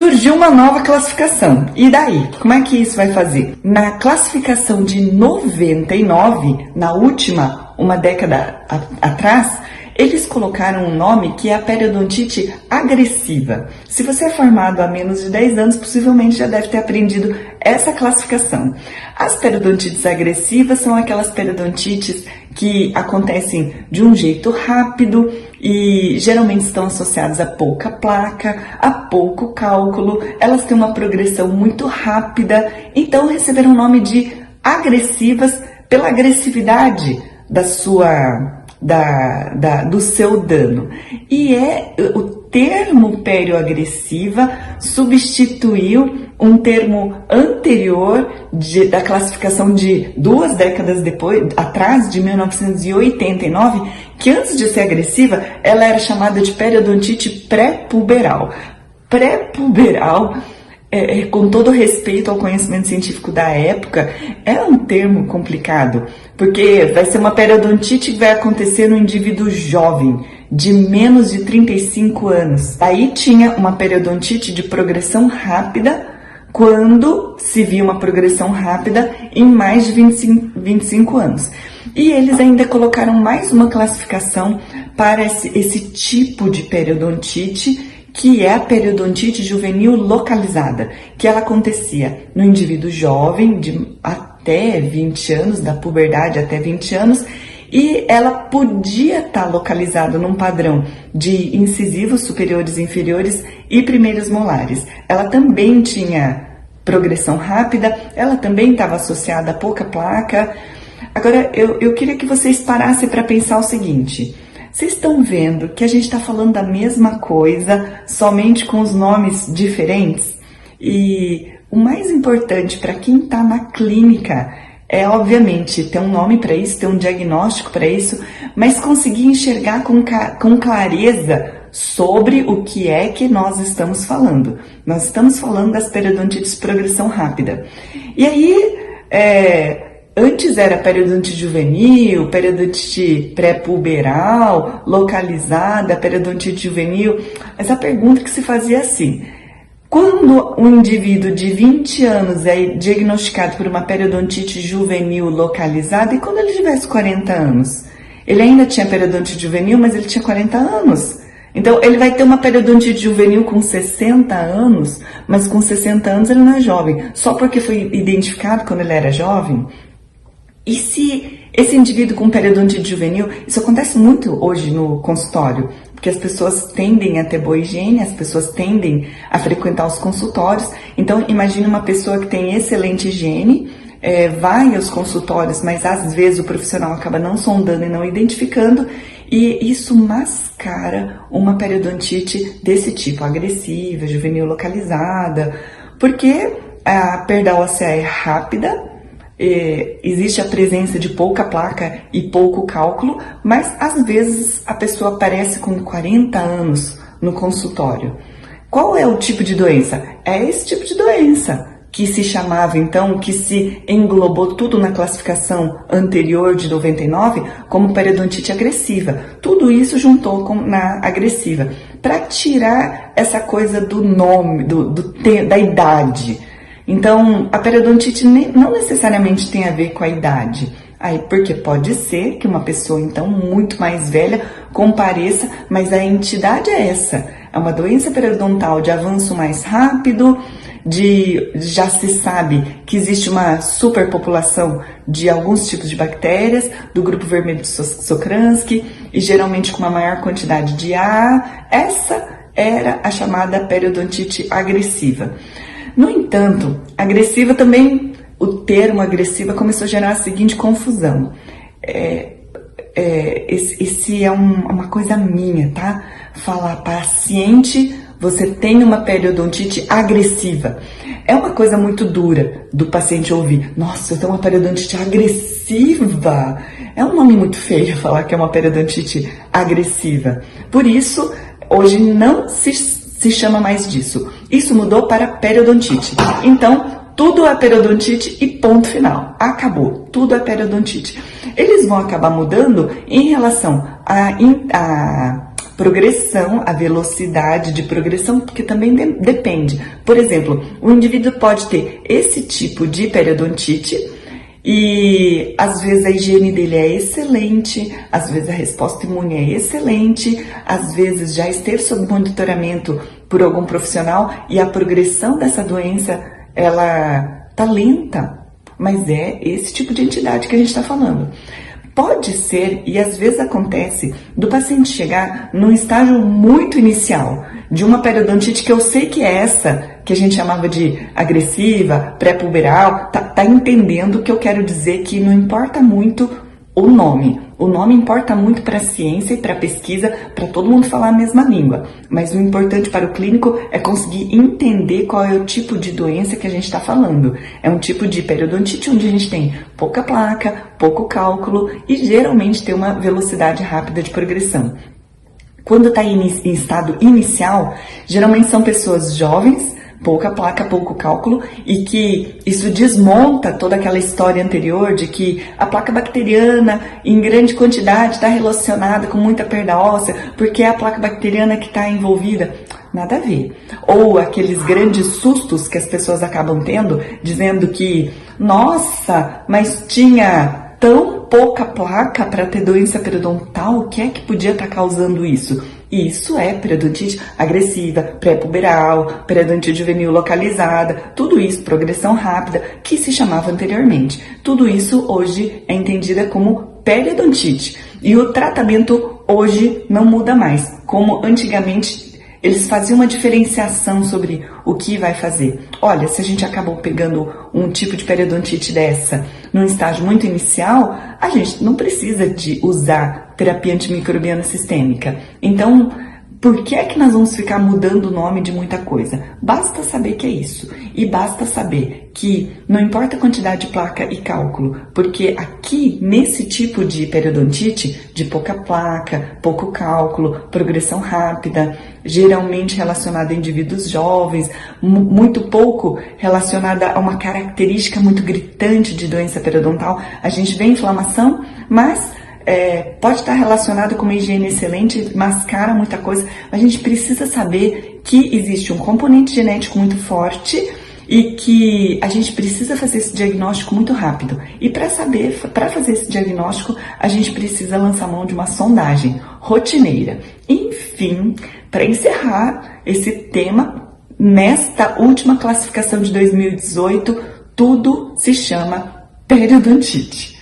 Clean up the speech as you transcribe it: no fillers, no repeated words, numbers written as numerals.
Surgiu uma nova classificação. E daí? Como é que isso vai fazer? Na classificação de 99, na última, uma década atrás, eles colocaram um nome que é a periodontite agressiva. Se você é formado há menos de 10 anos, possivelmente já deve ter aprendido essa classificação. As periodontites agressivas são aquelas periodontites que acontecem de um jeito rápido e geralmente estão associadas a pouca placa, a pouco cálculo, elas têm uma progressão muito rápida, então receberam o nome de agressivas pela agressividade do seu dano. E o termo perioagressiva substituiu um termo anterior da classificação de 2 décadas atrás, de 1989, que antes de ser agressiva, ela era chamada de periodontite pré-puberal. Pré-puberal, com todo respeito ao conhecimento científico da época, é um termo complicado, porque vai ser uma periodontite que vai acontecer no indivíduo jovem, de menos de 35 anos. Aí tinha uma periodontite de progressão rápida, quando se via uma progressão rápida em mais de 25 anos. E eles ainda colocaram mais uma classificação para esse tipo de periodontite, que é a periodontite juvenil localizada, que ela acontecia no indivíduo jovem de até 20 anos, da puberdade até 20 anos, e ela podia estar localizada num padrão de incisivos superiores e inferiores e primeiros molares. Ela também tinha progressão rápida, ela também estava associada a pouca placa. Agora, eu queria que vocês parassem para pensar o seguinte: vocês estão vendo que a gente está falando da mesma coisa, somente com os nomes diferentes? E o mais importante para quem está na clínica é, obviamente, ter um nome para isso, ter um diagnóstico para isso, mas conseguir enxergar com clareza sobre o que é que nós estamos falando. Nós estamos falando das periodontites de progressão rápida. E aí, antes era periodontite juvenil, periodontite pré-puberal, localizada, periodontite juvenil. Essa pergunta que se fazia assim: quando um indivíduo de 20 anos é diagnosticado por uma periodontite juvenil localizada, e quando ele tivesse 40 anos? Ele ainda tinha periodontite juvenil, mas ele tinha 40 anos. Então, ele vai ter uma periodontite juvenil com 60 anos, mas com 60 anos ele não é jovem, só porque foi identificado quando ele era jovem? E se esse indivíduo com periodontite juvenil, isso acontece muito hoje no consultório, porque as pessoas tendem a ter boa higiene, as pessoas tendem a frequentar os consultórios. Então, imagine uma pessoa que tem excelente higiene, vai aos consultórios, mas às vezes o profissional acaba não sondando e não identificando, e isso mascara uma periodontite desse tipo, agressiva, juvenil localizada, porque a perda óssea é rápida, existe a presença de pouca placa e pouco cálculo, mas às vezes a pessoa aparece com 40 anos no consultório. Qual é o tipo de doença? É esse tipo de doença que se chamava, então, que se englobou tudo na classificação anterior de 99 como periodontite agressiva. Tudo isso juntou na agressiva, para tirar essa coisa do nome, da idade. Então, a periodontite não necessariamente tem a ver com a idade. Porque pode ser que uma pessoa, então, muito mais velha compareça, mas a entidade é essa. É uma doença periodontal de avanço mais rápido, já se sabe que existe uma superpopulação de alguns tipos de bactérias, do grupo vermelho de Sokransky, e geralmente com uma maior quantidade de A. Essa era a chamada periodontite agressiva. No entanto, agressiva também, o termo agressiva começou a gerar a seguinte confusão. Esse é uma coisa minha, tá? Falar paciente, você tem uma periodontite agressiva. É uma coisa muito dura do paciente ouvir: nossa, eu tenho uma periodontite agressiva. É um nome muito feio falar que é uma periodontite agressiva. Por isso, hoje não se chama mais disso. Isso mudou para periodontite. Então, tudo é periodontite e ponto final. Acabou. Tudo é periodontite. Eles vão acabar mudando em relação à progressão, a velocidade de progressão, porque também depende. Por exemplo, o indivíduo pode ter esse tipo de periodontite e às vezes a higiene dele é excelente, às vezes a resposta imune é excelente, às vezes já esteve sob monitoramento por algum profissional e a progressão dessa doença, ela tá lenta, mas é esse tipo de entidade que a gente está falando. Pode ser, e às vezes acontece, do paciente chegar num estágio muito inicial, de uma periodontite que eu sei que é essa, que a gente chamava de agressiva, pré-puberal, tá entendendo o que eu quero dizer, que não importa muito o nome. O nome importa muito para a ciência e para a pesquisa, para todo mundo falar a mesma língua. Mas o importante para o clínico é conseguir entender qual é o tipo de doença que a gente está falando. É um tipo de periodontite onde a gente tem pouca placa, pouco cálculo e geralmente tem uma velocidade rápida de progressão. Quando está em estado inicial, geralmente são pessoas jovens, pouca placa, pouco cálculo, e que isso desmonta toda aquela história anterior de que a placa bacteriana em grande quantidade está relacionada com muita perda óssea, porque é a placa bacteriana que está envolvida. Nada a ver. Ou aqueles grandes sustos que as pessoas acabam tendo, dizendo que, nossa, mas tinha tão pouca placa para ter doença periodontal, o que é que podia estar causando isso? Isso é periodontite agressiva, pré-puberal, periodontite juvenil localizada, tudo isso, progressão rápida, que se chamava anteriormente. Tudo isso hoje é entendida como periodontite. E o tratamento hoje não muda mais, como antigamente eles faziam uma diferenciação sobre o que vai fazer. Olha, se a gente acabou pegando um tipo de periodontite dessa num estágio muito inicial, a gente não precisa de usar terapia antimicrobiana sistêmica. Então, por que é que nós vamos ficar mudando o nome de muita coisa? Basta saber que é isso. E basta saber que não importa a quantidade de placa e cálculo, porque aqui, nesse tipo de periodontite, de pouca placa, pouco cálculo, progressão rápida, geralmente relacionada a indivíduos jovens, muito pouco relacionada a uma característica muito gritante de doença periodontal, a gente vê inflamação, mas pode estar relacionado com uma higiene excelente, mascara muita coisa. A gente precisa saber que existe um componente genético muito forte e que a gente precisa fazer esse diagnóstico muito rápido. E para fazer esse diagnóstico, a gente precisa lançar mão de uma sondagem rotineira. Enfim, para encerrar esse tema, nesta última classificação de 2018, tudo se chama periodontite.